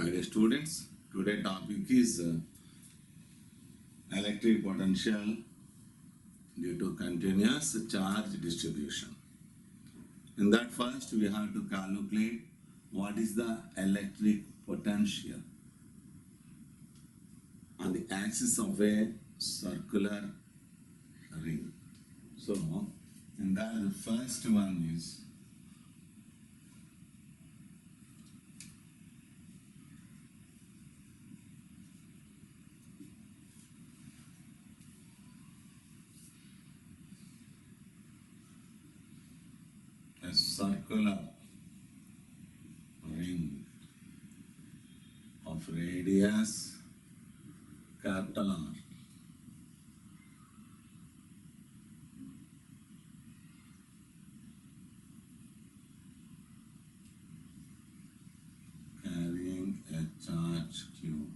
My dear students, today topic is electric potential due to continuous charge distribution. In that first we have to calculate what is the electric potential on the axis of a circular ring. So, in that the first one is a circular ring of radius capital R. Carrying a charge Q.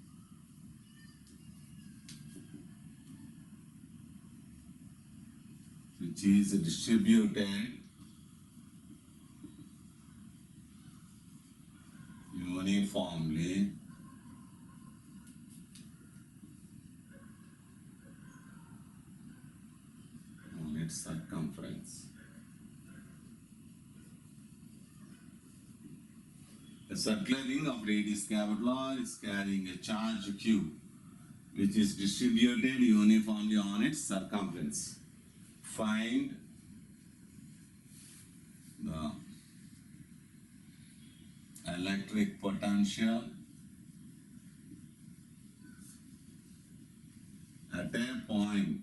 Which is distributed uniformly on its circumference. A circular ring of radius capital R is carrying a charge Q, which is distributed uniformly on its circumference. Find the electric potential at a point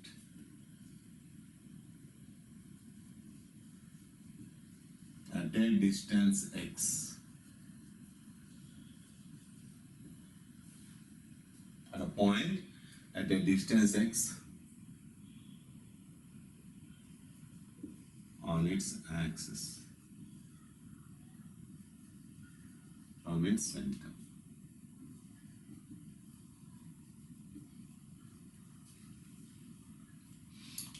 at a distance x. At a point at a distance x on its axis from its center.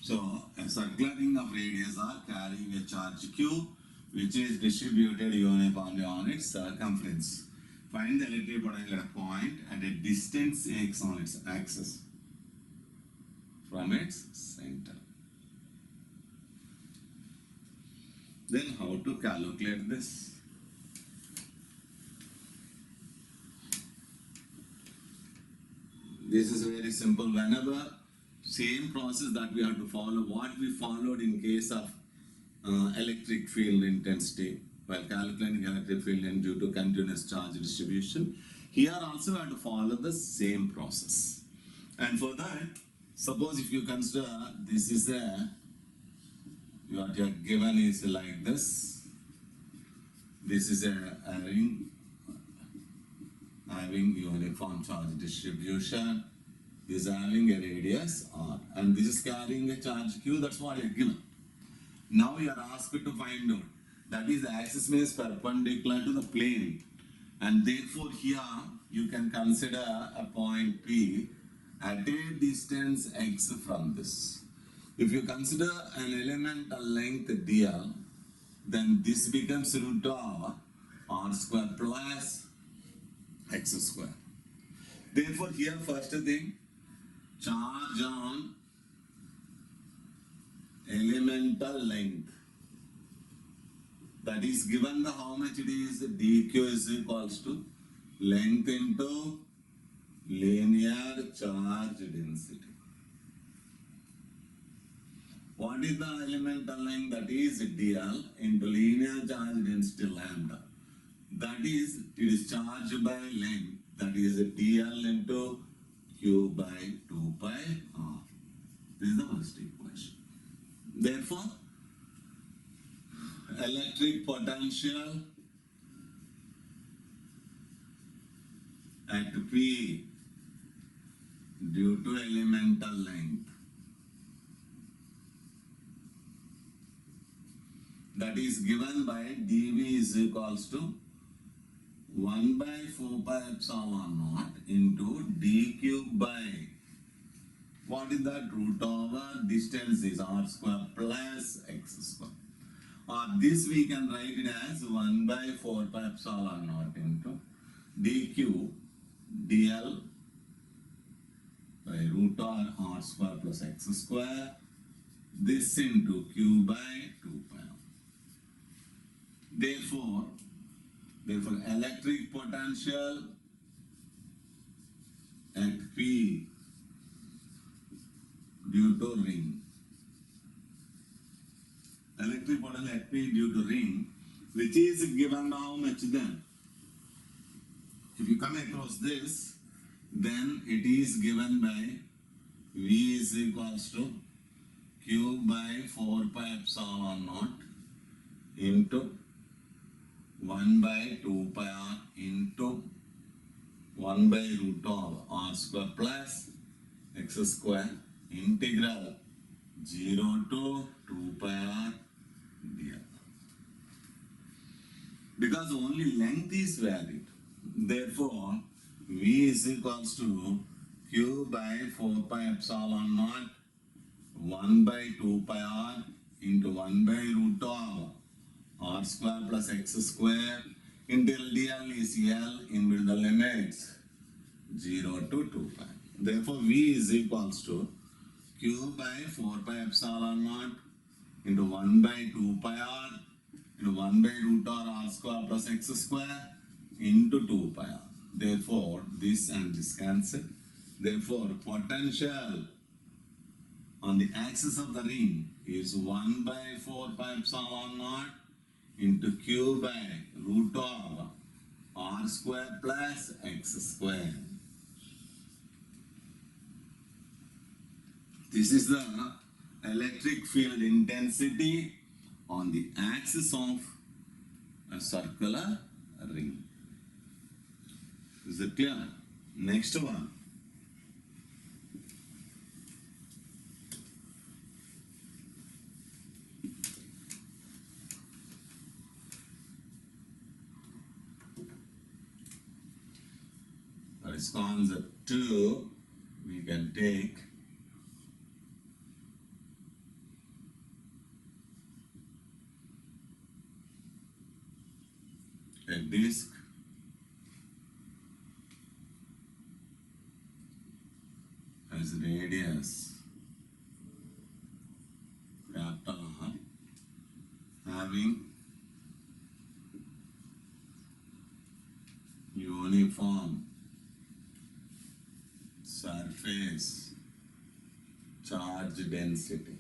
So, a circular ring of radius R carrying a charge Q, which is distributed uniformly on its circumference. Find the electric potential at a point at a distance x on its axis from its center. Then how to calculate this? This is very simple. Whenever same process that we have to follow, what we followed in case of electric field intensity while calculating electric field due to continuous charge distribution, here also we have to follow the same process. And for that, suppose if you consider this is what you are given is like this. This is a ring having uniform charge distribution. This is having a radius R, and this is carrying a charge Q. That's what you are given. Now you are asked to find out, that is the axis means perpendicular to the plane, and therefore here you can consider a point P at a distance x from this. If you consider an elemental length dl, then this becomes root of r square plus x square. Therefore here first thing, charge on elemental length, that is given the how much it is, dq is equals to length into linear charge density. What is the elemental length? That is dl into linear charge density lambda. That is, it is charged by length, that is dl into q by 2 pi r. This is the first equation. Therefore, electric potential at P due to elemental length, that is given by dV is equals to 1 by 4 pi epsilon naught into dq by, what is that, root over distance is r square plus x square. Or this we can write it as 1 by 4 pi epsilon naught into dq dl by root r square plus x square. This into q by 2 pi. Therefore, electric potential at P due to ring. Electric potential at P due to ring, which is given by how much then? If you come across this, then it is given by V is equals to Q by 4 pi epsilon naught into 1 by 2 pi r into 1 by root of r square plus x square integral 0 to 2 pi r dr. Because only length is varied, therefore V is equals to Q by 4 pi epsilon naught 1 by 2 pi r into 1 by root of r square plus x square until dl is L in with the limits 0 to 2 pi. Therefore, V is equals to Q by 4 pi epsilon naught into 1 by 2 pi r into 1 by root r square plus x square into 2 pi r. Therefore, this and this cancel. Therefore, potential on the axis of the ring is 1 by 4 pi epsilon naught into q by root of r square plus x square. This is the electric field intensity on the axis of a circular ring. Is it clear? Next one. That is concept 2. We can take a disc as radius capital R having uniform surface charge density.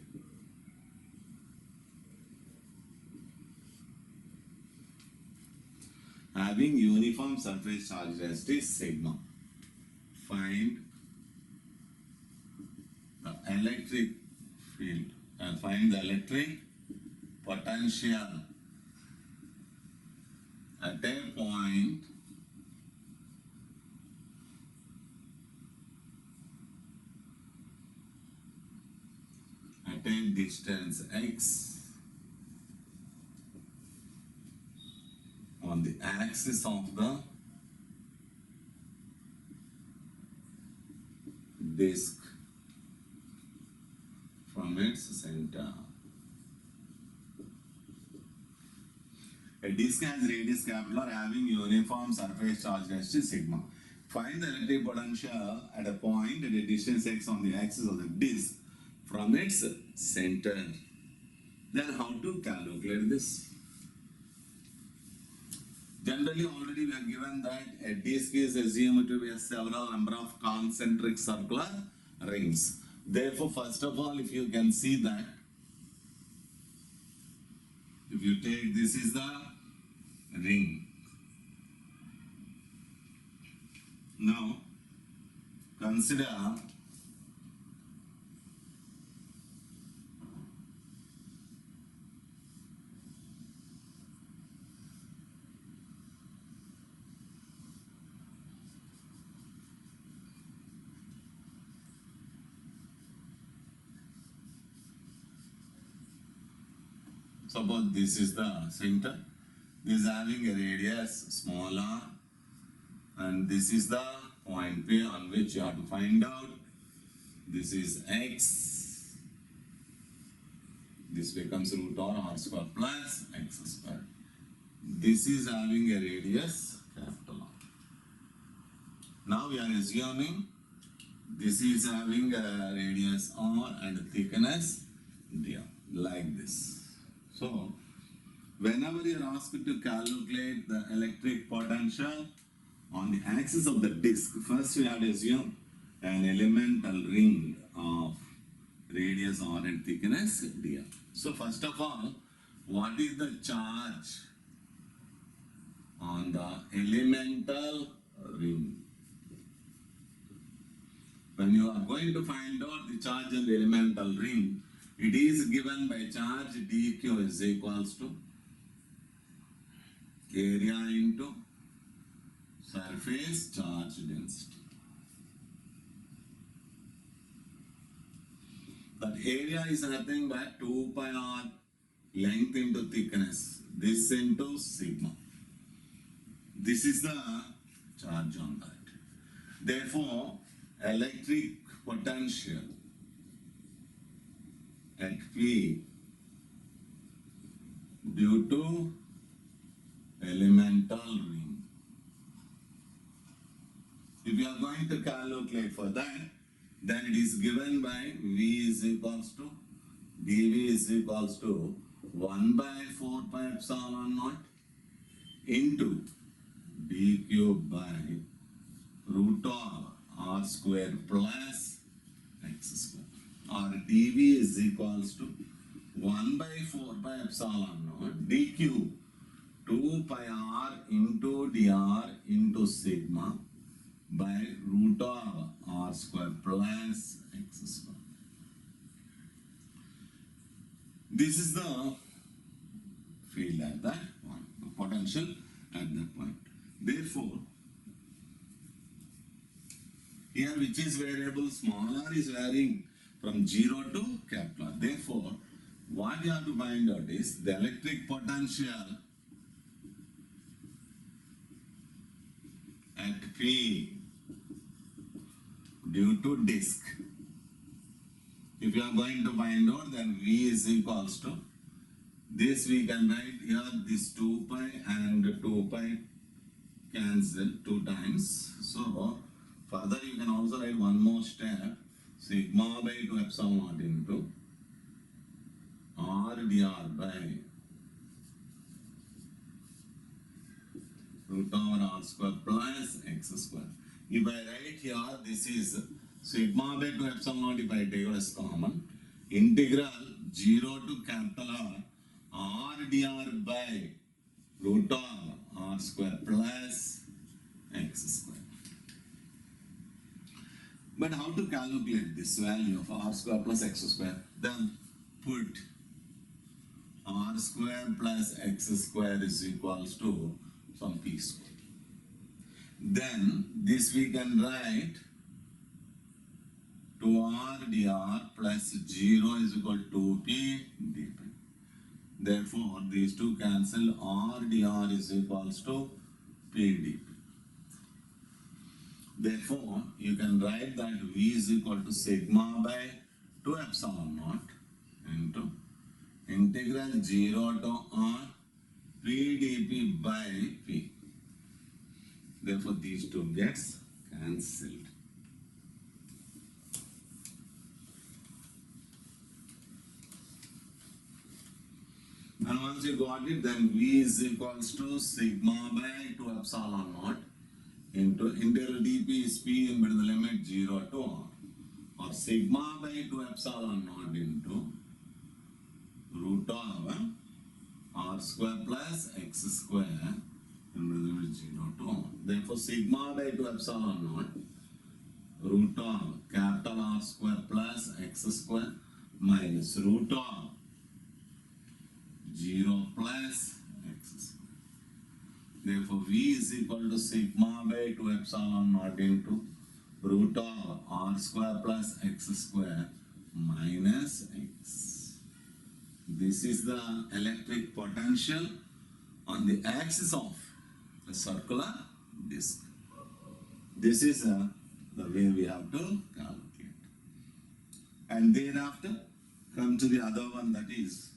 Having uniform surface charge density sigma. Find the electric field and find the electric potential at a point at a distance x on the axis of the disk from its center. A disk has radius capital R having uniform surface charge density sigma. Find the electric potential at a point at a distance x on the axis of the disk from its center. Then how to calculate this? Generally, already we are given that a disk is assumed to be a several number of concentric circular rings. Therefore, first of all, if you can see that, if you take this is the ring. Now, consider suppose this is the center, this is having a radius small r, and this is the point P on which you have to find out. This is x, this becomes root r square plus x square. This is having a radius capital R. Now we are assuming this is having a radius r and a thickness d, like this. So, whenever you are asked to calculate the electric potential on the axis of the disk, first we have to assume an elemental ring of radius r and thickness d. So, first of all, what is the charge on the elemental ring? When you are going to find out the charge on the elemental ring, it is given by charge dq is equals to area into surface charge density. That area is nothing but 2 pi r length into thickness, this into sigma. This is the charge on that. Therefore, electric potential at P due to elemental ring. If you are going to calculate for that, then it is given by V is equals to dV is equals to 1 by 4 pi epsilon naught into dq by root of r square plus x square, or dV is equals to 1 by 4 pi epsilon naught dq 2 pi r into dr into sigma by root of r square plus x square. This is the field at that point, the potential at that point. Therefore, here which is variable, small r is varying from 0 to capital R. Therefore, what you have to find out is the electric potential at P due to disk. If you are going to find out, then V is equals to this, we can write here this 2 pi and 2 pi cancel 2 times. So, further you can also write one more step, sigma by 2 epsilon naught into r dr by root over r square plus x square. If I write here, this is sigma by 2 epsilon naught, if I take as common, integral 0 to capital R dr by root of r square plus x square. But how to calculate this value of r square plus x square? Then put r square plus x square is equals to some p square. Then this we can write 2r dr plus 0 is equal to 2p dp. Therefore, these two cancel, r dr is equals to p dp. Therefore, you can write that V is equal to sigma by 2 epsilon naught into integral 0 to r p dp by p. Therefore, these two gets cancelled. And once you got it, then V is equals to sigma by 2 epsilon naught into integral dp is p in between the limit 0 to r, or sigma by 2 epsilon naught into root of r square plus x square in between the limit 0 to r. Therefore, sigma by 2 epsilon naught root of capital R square plus x square minus root of 0 plus x square. Therefore, V is equal to sigma by 2 epsilon naught into root of r square plus x square minus x. This is the electric potential on the axis of a circular disk. This is the way we have to calculate. And thereafter, come to the other one, that is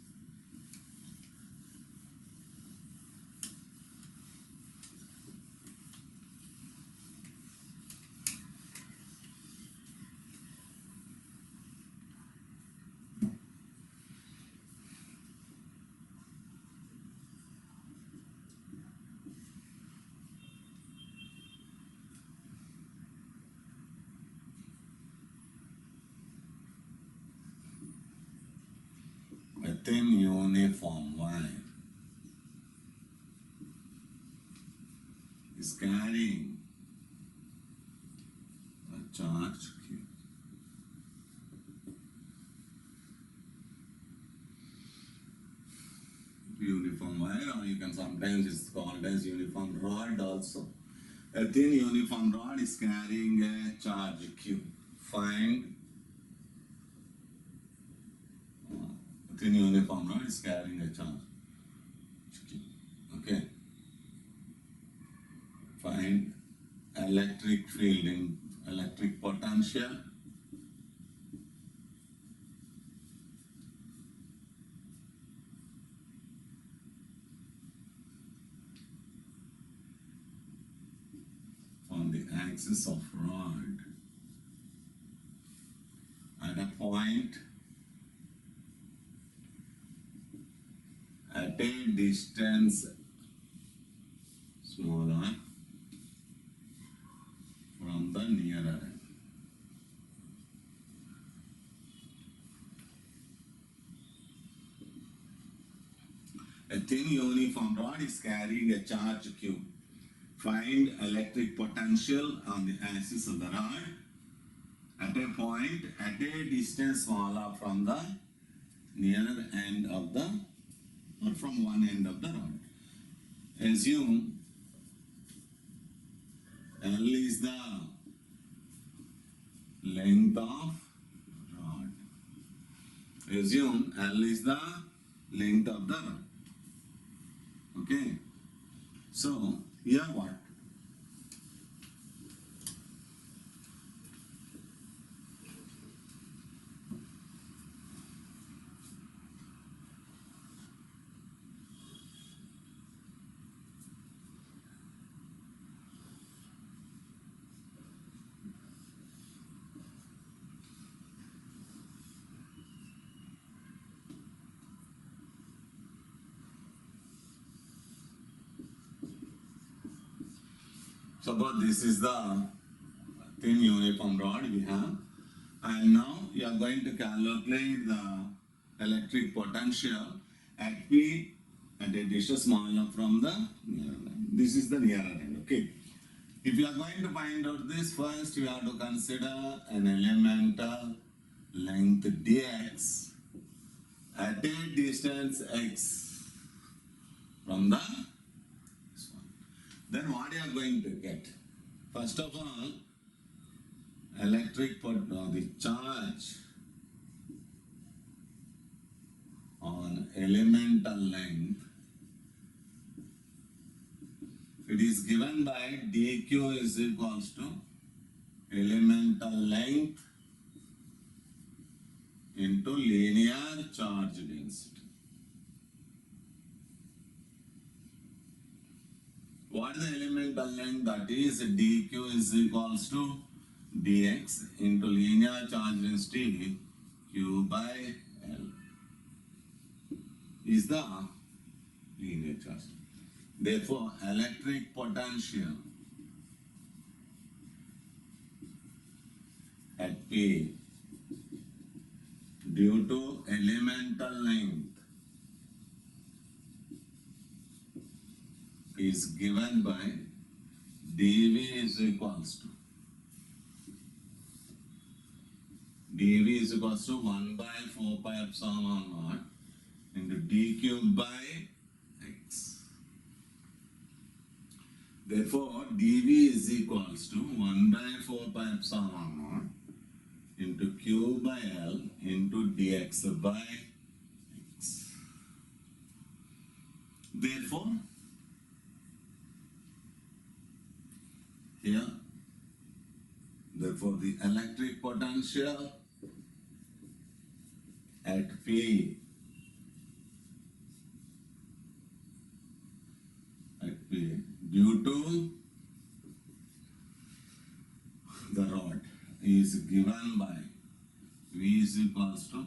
thin uniform wire is carrying a charge Q. Uniform wire, or you can sometimes it's called as uniform rod also. A thin uniform rod is carrying a charge Q. Find a thin uniform rod is carrying a charge Q. Okay. Find electric field in electric potential on the axis of rod at a point at a distance smaller from the nearer end. A thin uniform rod is carrying a charge Q. Find electric potential on the axis of the rod at a point at a distance smaller from the nearer end of the, or from one end of the rod. Assume L is the length of rod. Assume L is the length of the rod. Okay. So here what? Suppose this is the thin uniform rod we have, and now you are going to calculate the electric potential at P at a distance smaller from the nearer end. This is the nearer end, okay. If you are going to find out this, first you have to consider an elemental length dx at a distance x from the. Then what you are going to get? First of all, the charge on elemental length, it is given by dq is equals to elemental length into linear charge density. What is the elemental length? That is dq is equals to dx into linear charge density q by L is the linear charge. Therefore, electric potential at P due to elemental length is given by dV is equals to 1 by 4 pi epsilon naught into d cube by x. Therefore, dV is equals to 1 by 4 pi epsilon naught into q by L into dx by x. Therefore, here, therefore the electric potential at P due to the rod is given by V is equals to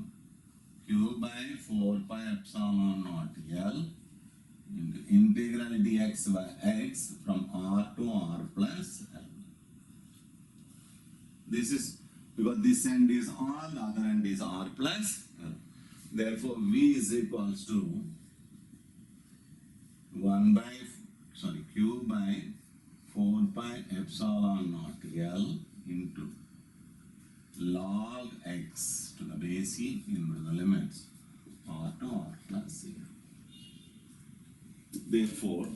Q by 4 pi epsilon naught L into integral dx by x from R to R plus L. This is because this end is R, the other end is R plus L. Therefore, V is equals to 1 by, Q by 4 pi epsilon naught L into log x to the base e into the limits r to r plus c. Therefore,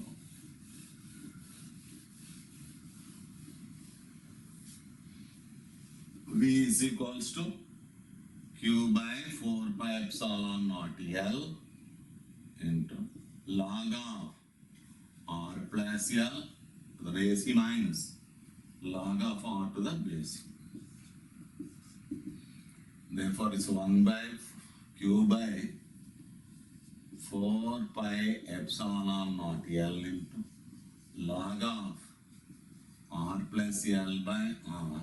V is equals to Q by 4 pi epsilon naught L into log of r plus L to the base e minus log of r to the base e. Therefore, it's 1 by Q by 4 pi epsilon naught L into log of r plus L by r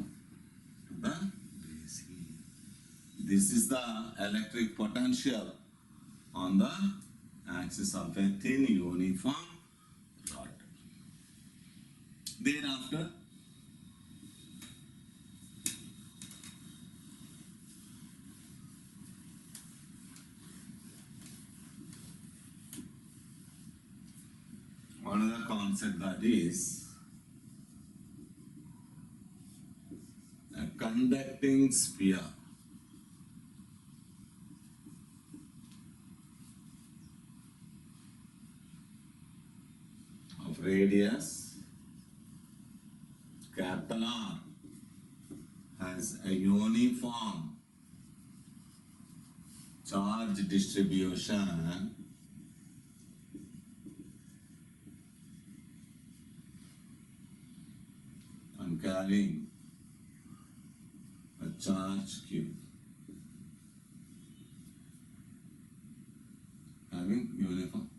to the base e. This is the electric potential on the axis of a thin uniform rod. Thereafter, another concept, that is a conducting sphere of radius capital R has a uniform charge distribution and carrying a charge Q. Having uniform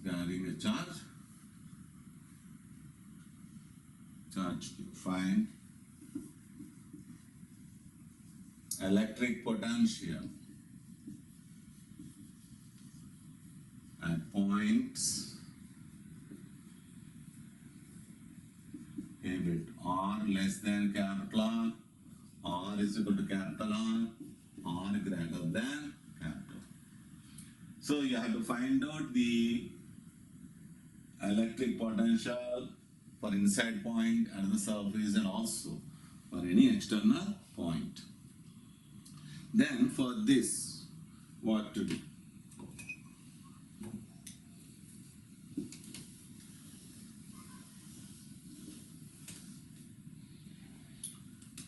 carrying a charge Q. Find electric potential at points a bit r less than capital R, r is equal to capital R greater than capital. So you have to find out the electric potential for inside point at the surface and also for any external point. Then for this, what to do?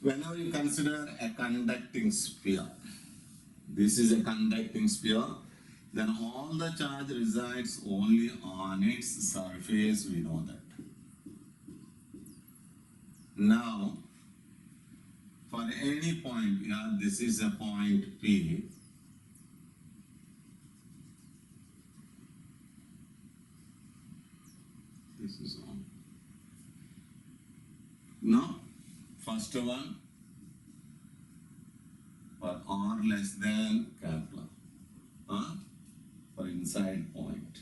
Whenever you consider a conducting sphere, this is a conducting sphere, then all the charge resides only on its surface, we know that. Now, for any point, this is a point P. This is on. Now, first one, for r less than capital R, for inside point.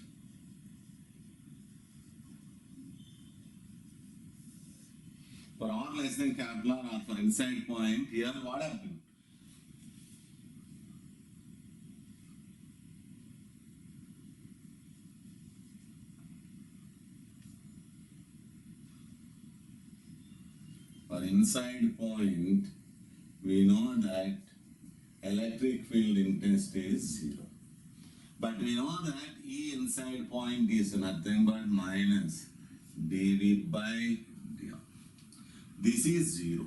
For r less than capital R or for inside point, here what happened? For inside point, we know that electric field intensity is 0. But we know that E inside point is nothing but minus dV by dr. This is 0,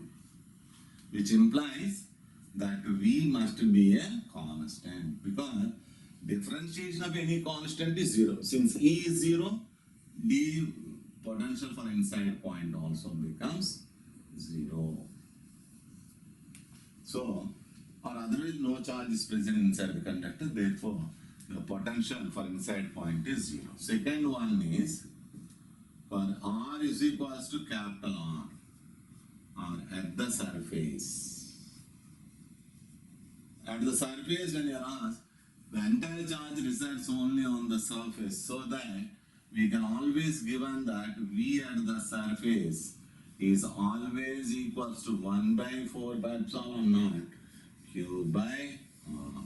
which implies that V must be a constant, because differentiation of any constant is 0. Since E is 0, d potential for inside point also becomes 0. So, or otherwise no charge is present inside the conductor, therefore the potential for inside point is 0. Second one is for R is equals to capital R, or at the surface. At the surface, when you are asked, the entire charge resides only on the surface, so that we can always given that V at the surface is always equals to 1 by 4 pi epsilon naught Q by R.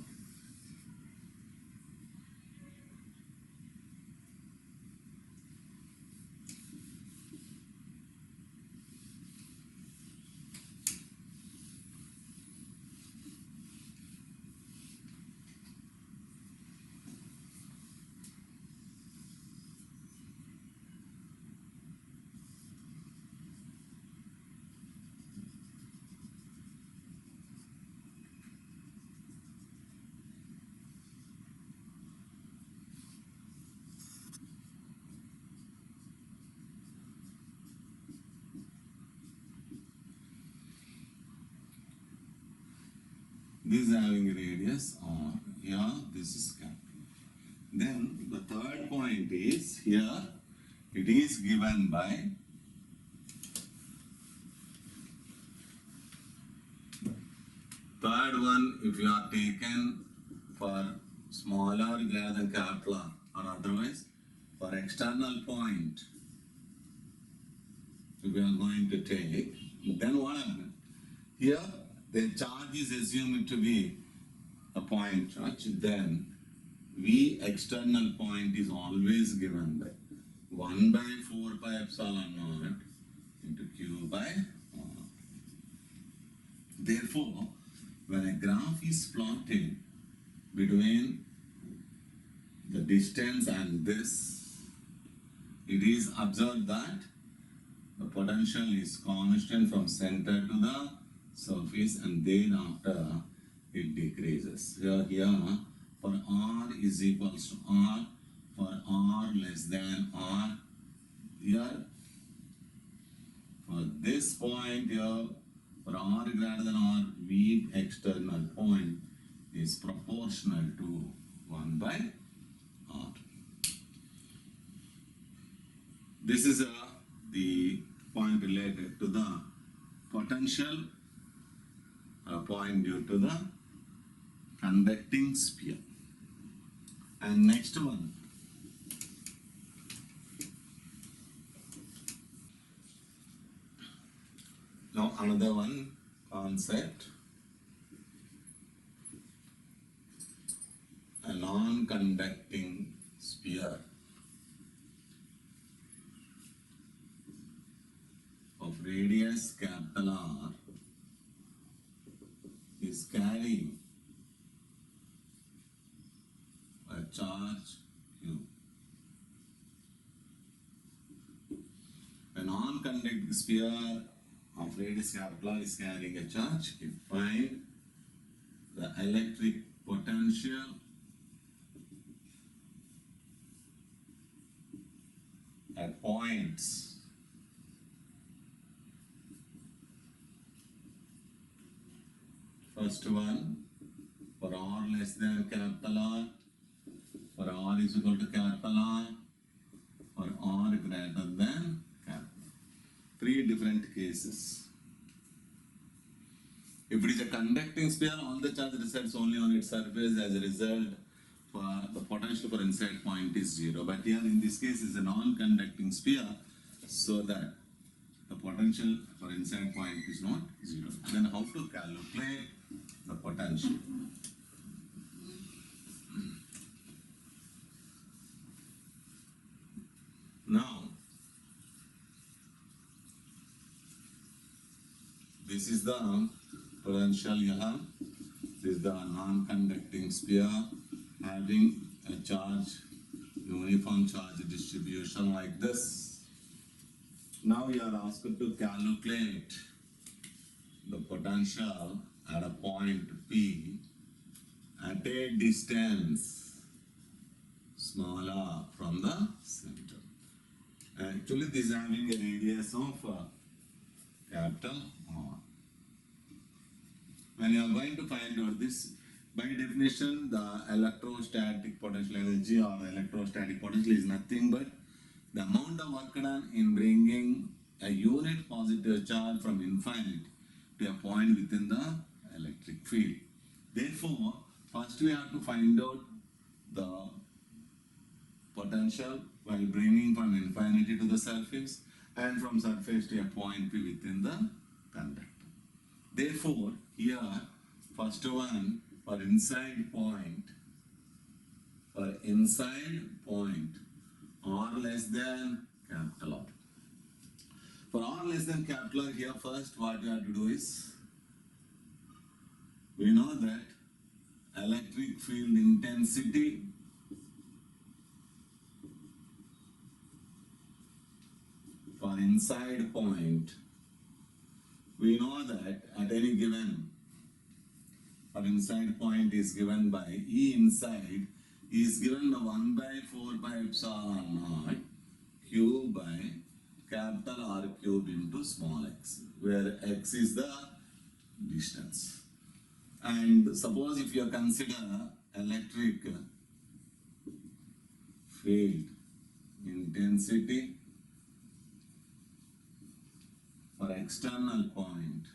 This is having a radius r. Here, this is capital. Then the third point is here, it is given by third one, if you are taken for smaller greater than capital R, or otherwise for external point, if we are going to take, then what happens? Here, the charge is assumed to be a point charge, then V external point is always given by 1 by 4 pi epsilon naught into Q by R. Therefore, when a graph is plotted between the distance and this, it is observed that the potential is constant from center to the surface, and thereafter it decreases. Here for R is equals to R, for R less than R, here for this point here, for R greater than R, V external point is proportional to 1 by R. This is the point related to the potential point due to the conducting sphere. And next one, now another one concept, a non-conducting sphere of radius capital R is carrying a charge Q. A non-conducting sphere of radius capital R is carrying a charge Q. Find the electric potential at points first one, for R less than capital R, for R is equal to capital R, for R greater than capital. Three different cases. If it is a conducting sphere, all the charge resides only on its surface. As a result, for the potential for inside point is 0. But here in this case is a non-conducting sphere, so that the potential for inside point is not 0. Then how to calculate the potential? Now, this is the potential you have. This is the non-conducting sphere having a charge, uniform charge distribution like this. Now you are asked to calculate the potential at a point P at a distance smaller from the center. Actually, this is having a radius of capital R. When you are going to find out this, by definition, the electrostatic potential energy or electrostatic potential is nothing but the amount of work done in bringing a unit positive charge from infinite to a point within the electric field. Therefore, first we have to find out the potential while bringing from infinity to the surface and from surface to a point P within the conductor. Therefore, here, first one, for inside point, R less than capital R. For R less than capital R, here first what you have to do is, we know that electric field intensity for inside point, we know that at any given, for inside point is given by E inside is given by 1 by 4 pi epsilon naught Q by capital R cube into small x, where x is the distance. And suppose if you consider electric field intensity for external point.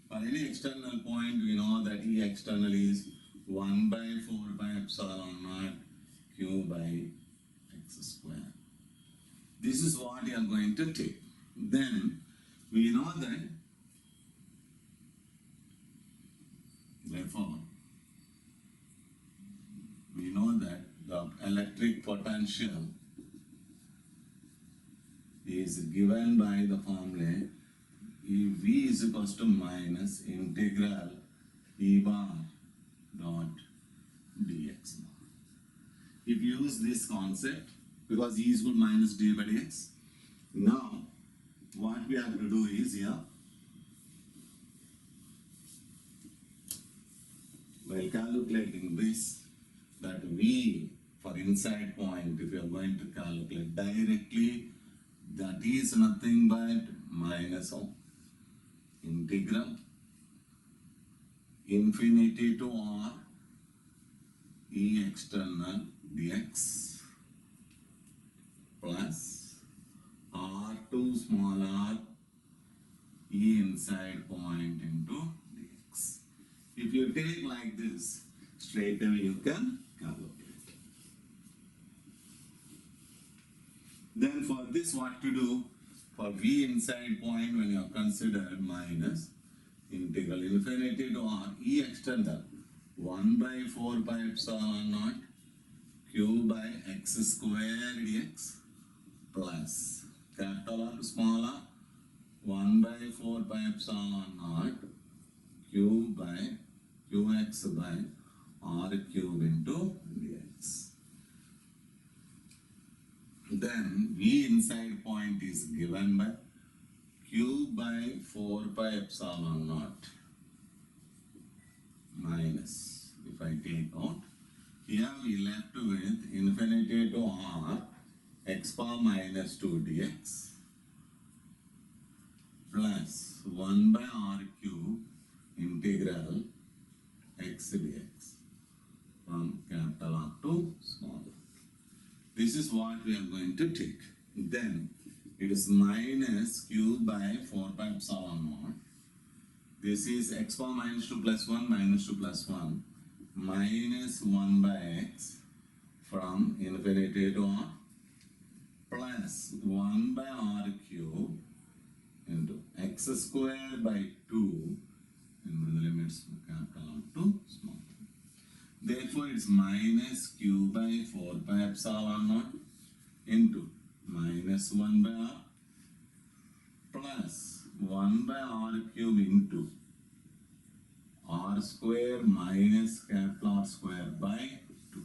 For any external point, we know that E external is 1 by 4 pi epsilon naught Q by x square. This is what you are going to take. Then we know that, therefore, we know that the electric potential is given by the formula V is equals to minus integral E bar dot dx. If you use this concept, because E is equal to minus d by dx, now what we have to do is here, while calculating this, that V for inside point, if you are going to calculate directly, that is nothing but minus of integral infinity to R E external dx plus R2 small r E inside point into dx. If you take like this, straight away you can calculate. Then for this, what to do? For V inside point, when you have considered minus integral infinity to R E external 1 by 4 pi epsilon naught Q by x square dx plus capital R small r 1 by 4 pi epsilon naught Q by Qx by R cube into dx. Then V inside point is given by Q by 4 pi epsilon naught minus, if I take out, here we left with infinity to R x power minus 2 dx plus 1 by R cube integral x dx from capital R to small r. This is what we are going to take. Then it is minus Q by 4 pi epsilon naught. This is x power minus 2 plus 1 minus 2 plus 1 minus 1 by x from infinity to R plus 1 by R cube into x square by 2 and the limits from capital R to small r. Therefore, it's minus Q by 4 pi epsilon naught into minus 1 by R plus 1 by R cube into R square minus capital R square by 2.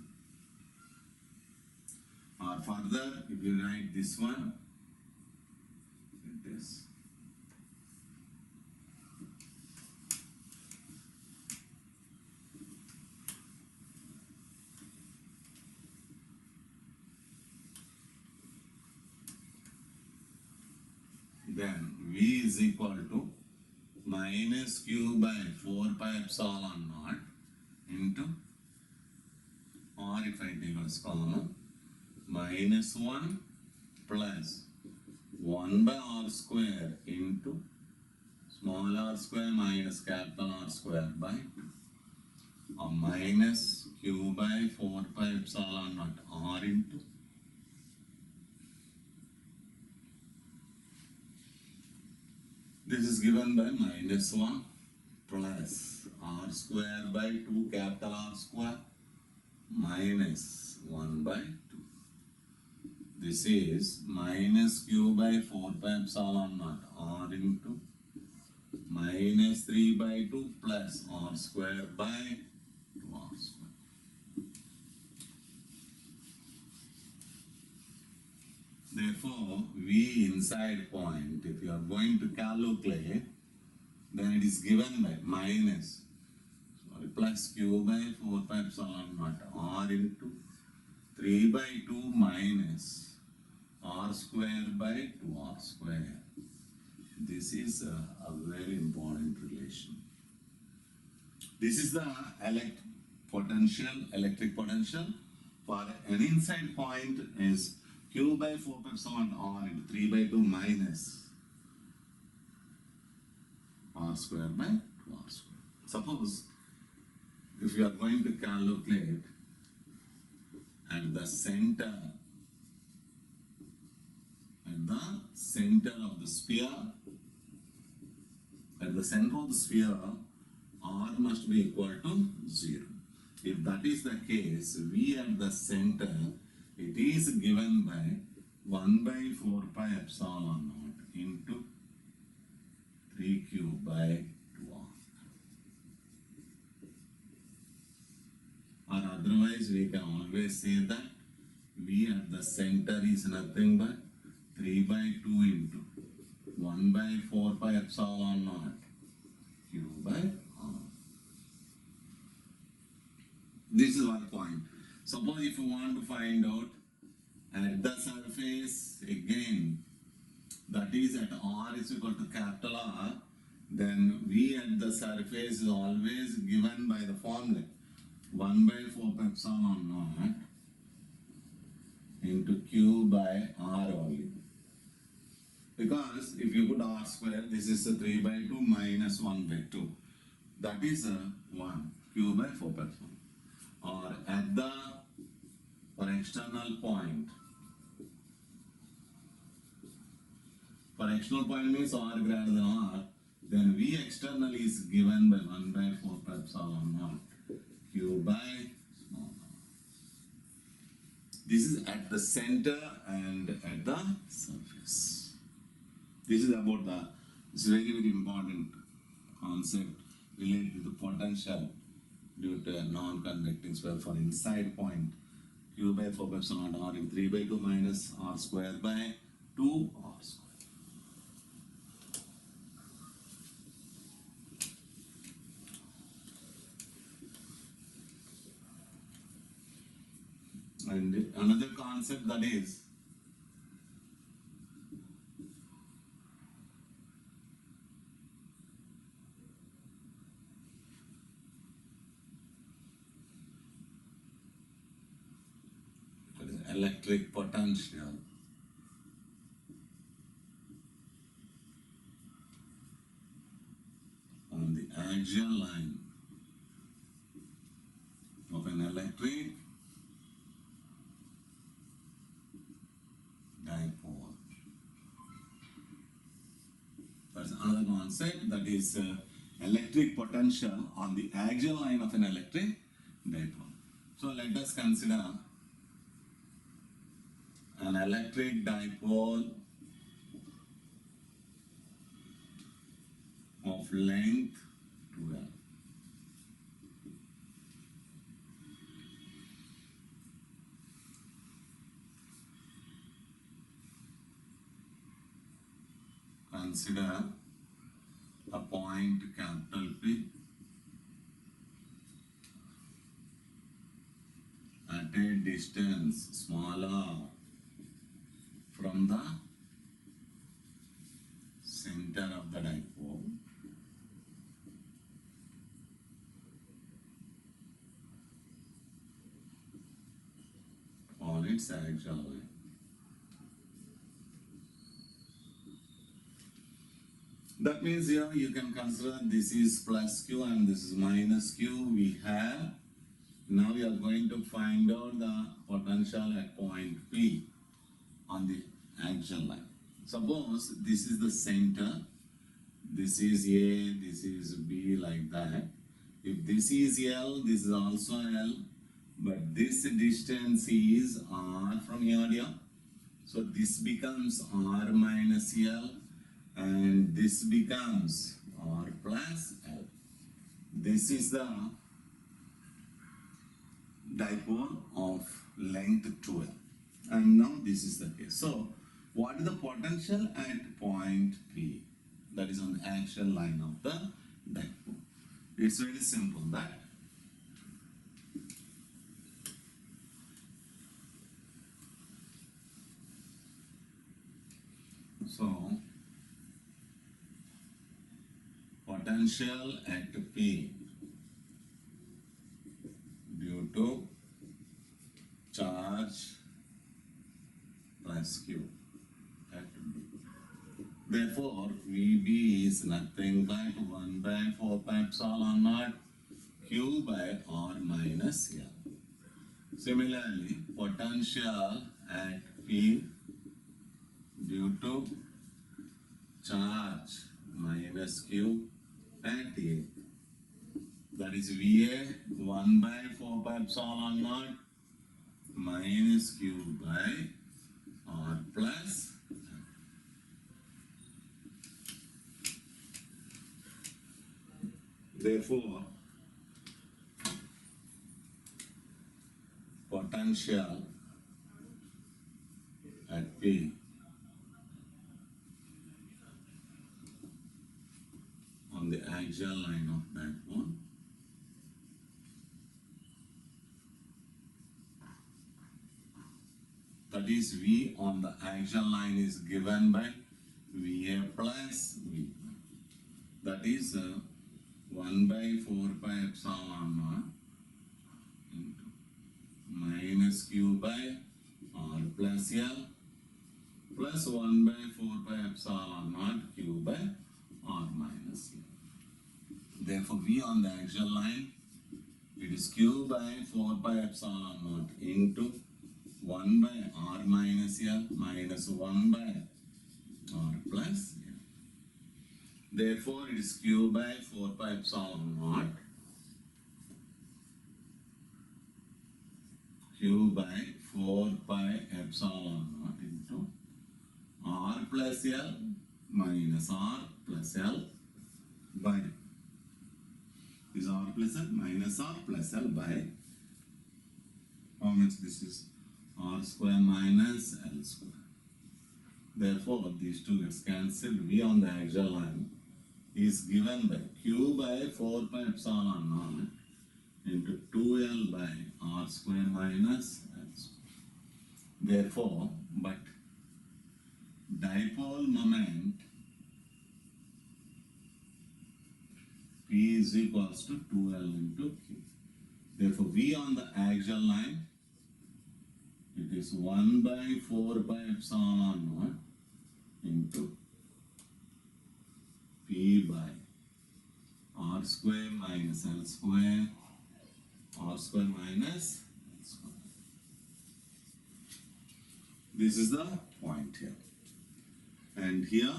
Or further, if you write this one, it is then V is equal to minus Q by 4 pi epsilon naught into, or if I take as common, minus 1 plus 1 by R square into small r square minus capital R square by 2, or minus Q by 4 pi epsilon naught R into this is given by minus 1 plus R square by 2 capital R square minus 1 by 2. This is minus Q by 4 pi epsilon naught R into minus 3 by 2 plus R square by 2R square. Therefore, V inside point, if you are going to calculate, then it is given by minus, plus Q by 4 pi epsilon naught R into 3 by 2 minus R square by 2R square This is a very important relation. This is the electric potential for an inside point is Q by 4 pi epsilon R into 3 by 2 minus R square by 2R square. Suppose if you are going to calculate at the center of the sphere, at the center of the sphere, R must be equal to 0. If that is the case, V at the center, it is given by 1 by 4 pi epsilon naught into 3q by 2r. Or otherwise, we can always say that V at the center is nothing but 3 by 2 into 1 by 4 pi epsilon naught q by r. This is one point. Suppose if you want to find out at the surface, again, that is at r is equal to capital R, then V at the surface is always given by the formula 1 by 4 pi epsilon naught into q by r only. Because if you put r square, this is a 3 by 2 minus 1 by 2. That is a 1, q by 4 pi epsilon. Or at the for external point. For external point means r greater than r, then V external is given by 1 by 4 pi epsilon naught q by small r. This is at the center and at the surface. This is about it's very, very important concept related to the potential due to a non-conducting sphere for inside point q by 4 pi epsilon naught r in 3 by 2 minus r square by 2 r square. And another concept that is electric potential. On the axial line of an electric dipole. That's another concept, that is electric potential on the axial line of an electric dipole. So let us consider an electric dipole of length 12. Consider a point capital P at a distance small r from the center of the dipole on its axial line. That means here you can consider this is plus q and this is minus q we have. Now we are going to find out the potential at point P on the axial line. Suppose this is the center, this is A, this is B, like that. If this is L, this is also L, but this distance is R from here to here. So this becomes R minus L and this becomes R plus L. This is the dipole of length 12. And now this is the case. So what is the potential at point P? That is on the axial line of the dipole. It's very simple that so potential at P due to charge plus Q at B. Therefore, VB is nothing but 1 by 4 pi epsilon naught Q by R minus L. Similarly, potential at P due to charge minus Q at A. That is VA 1 by 4 pi epsilon naught minus Q by R plus. Therefore, potential at P on the axial line of backbone that is V on the axial line is given by VA plus V. That is 1 by 4 pi epsilon naught into minus Q by R plus L plus 1 by 4 pi epsilon naught Q by R minus L. Therefore, V on the axial line, it is Q by 4 pi epsilon naught into 1 by R minus L minus 1 by R plus L. Therefore, it is Q by 4 pi epsilon naught Q by 4 pi epsilon naught into R plus L minus R plus L by is R plus L minus R plus L by how much this is R square minus L square. Therefore, these two gets cancelled. V on the axial line is given by Q by 4 pi epsilon naught into 2L by R square minus L square. Therefore, but dipole moment P is equals to 2L into Q. Therefore, V on the axial line, it is 1 by 4 pi epsilon naught into P by R square minus L square, R square minus L square. This is the point here. And here,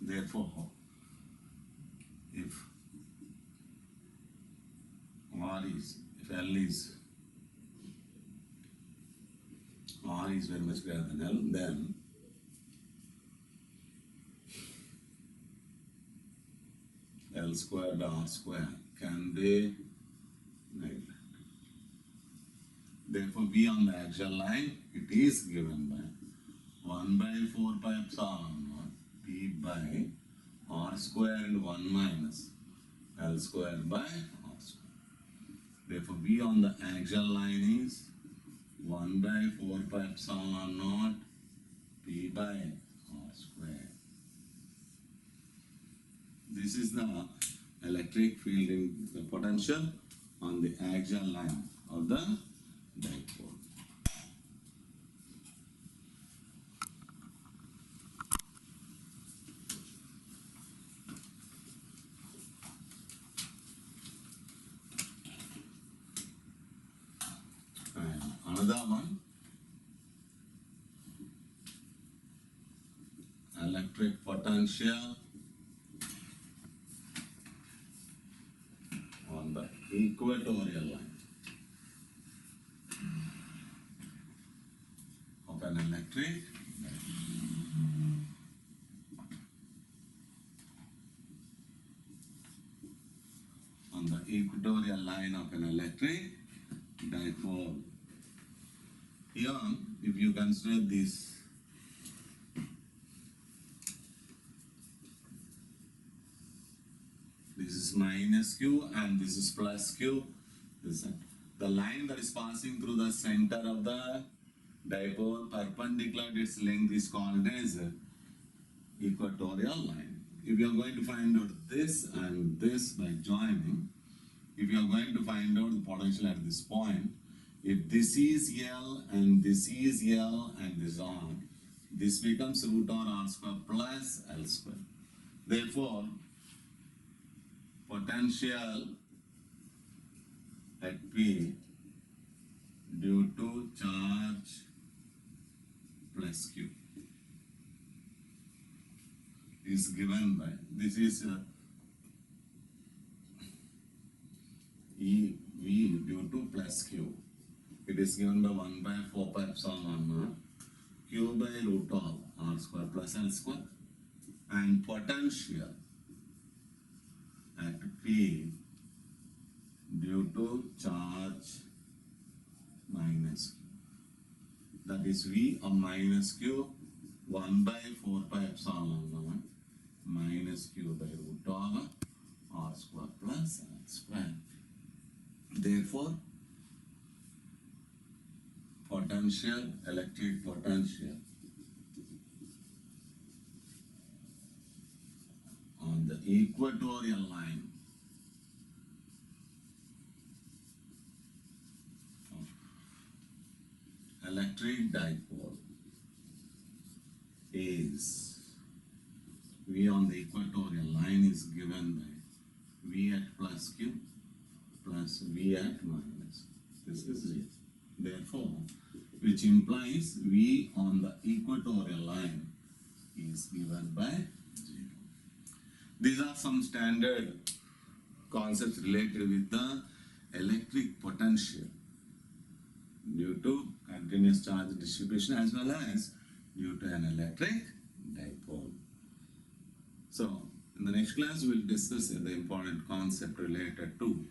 therefore, if L is R is very much greater than L, then L squared R square can be negative. Therefore, V on the axial line, it is given by 1 by 4 pi epsilon naught P by R square and 1 minus L square by R square. Therefore, V on the axial line is 1 by 4 pi epsilon naught P by R square. This is the electric field in the potential on the axial line of the dipole. And another one, electric potential on the equatorial line of an electric on the equatorial line of an electric dipole. Here, if you consider this is minus Q and this is plus Q. This side. The line that is passing through the center of the dipole perpendicular to its length is called as equatorial line. If you are going to find out this and this by joining, if you are going to find out the potential at this point, if this is L and this is L and this R, this becomes root R square plus L square. Therefore, potential at P due to charge plus Q is given by, this is E V due to plus Q. It is given by 1 by 4 pi epsilon 1 Q by root of R square plus L square, and potential at P due to charge minus Q. That is V of minus Q 1 by 4 pi epsilon 1 minus Q by root of R square plus L square. Therefore, potential, electric potential on the equatorial line of electric dipole is V on the equatorial line is given by V at plus Q plus V at minus. This is zero. Therefore, which implies V on the equatorial line is given by 0. These are some standard concepts related with the electric potential due to continuous charge distribution as well as due to an electric dipole. So, in the next class, we'll discuss the important concept related to